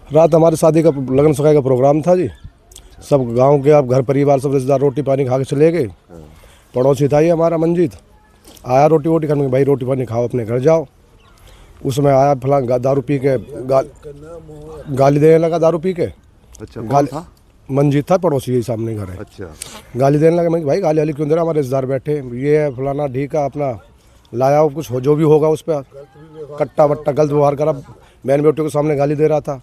रात हमारी शादी का लगन सगाई का प्रोग्राम था जी। सब गांव के अब घर परिवार सब रिश्तेदार रोटी पानी खा के चले गए। पड़ोसी था ये हमारा मंजीत, आया रोटी वोटी खाने, भाई रोटी पानी खाओ अपने घर जाओ। उसमें आया फलां दारू पी के गाली देने लगा दारू पी के। अच्छा, कौन था? मंजीत था, पड़ोसी यही सामने घर है। अच्छा, गाली देने लगा। मैं भाई गाली वाली क्यों दे रहा, हमारे रिश्तेदार बैठे ये है फलाना ढीका अपना लाया हो कुछ हो जो भी होगा उस पर कट्टा वट्टा गलत व्यवहार करा। बहन बेटियों के सामने गाली दे रहा था।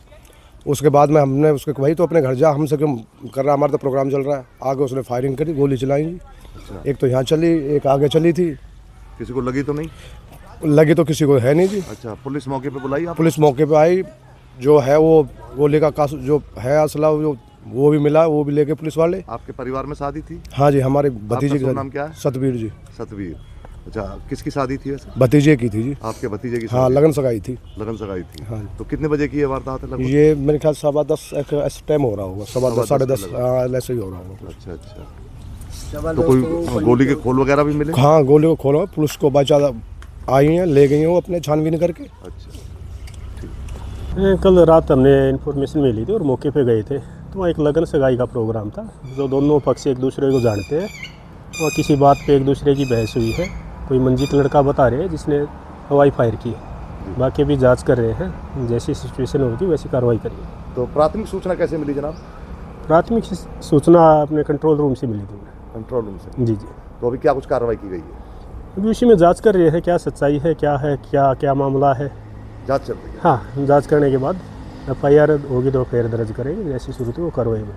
उसके बाद में हमने उसके भाई तो अपने घर जा, हमसे क्यों कर रहा, हमारा तो प्रोग्राम चल रहा है। आगे उसने फायरिंग करी, गोली चलाई। अच्छा। एक तो यहाँ चली, एक आगे चली थी। किसी को लगी तो नहीं? लगी तो किसी को है नहीं जी। अच्छा, पुलिस मौके पे बुलाई आप? पुलिस मौके पे आई, जो है वो गोली का जो है असला वो भी मिला, वो भी लेके पुलिस वाले। आपके परिवार में शादी थी? हाँ जी, हमारे भतीजे आपका की। नाम क्या है? सतबीर जी। सतवीर। अच्छा, किसकी शादी थी वैसे? भतीजे की थी जी। आपके भतीजे की? हाँ, लगन सगाई थी। लगन सगाई थी। हाँ। तो कितने बजे की ये वारदात है लगभग? ये मेरे ख्याल 10:15 ऐसे टाइम हो रहा होगा, 10:15 10:30 ऐसे ही हो रहा होगा। अच्छा अच्छा। तो कोई गोली के खोल वगैरह भी मिले? हाँ, गोली को खोलो, पुलिस को बचा आई हैं, ले गई हैं वो अपने छानबीन करके। अच्छा। कल रात हमने इन्फॉर्मेशन मिली थी और मौके पे गए थे। तो वहाँ एक लगन सगाई का प्रोग्राम था, जो दोनों पक्ष एक दूसरे को जानते हैं। और किसी बात पे एक दूसरे की बहस हुई है। कोई मंजीत लड़का बता रहे हैं जिसने हवाई फायर की। बाकी अभी जांच कर रहे हैं, जैसी सिचुएशन होगी वैसी कार्रवाई करिए। तो प्राथमिक सूचना कैसे मिली जनाब? प्राथमिक सूचना अपने कंट्रोल रूम से मिली थी। कंट्रोल रूम से? जी जी। तो अभी क्या कुछ कार्रवाई की गई है? अभी उसी में जांच कर रहे हैं, क्या सच्चाई है, क्या है, क्या मामला है। जांच चल रही है? हाँ, जांच करने के बाद FIR होगी तो फिर दर्ज करेंगे, जैसी सूरत हो वो कार्रवाई में।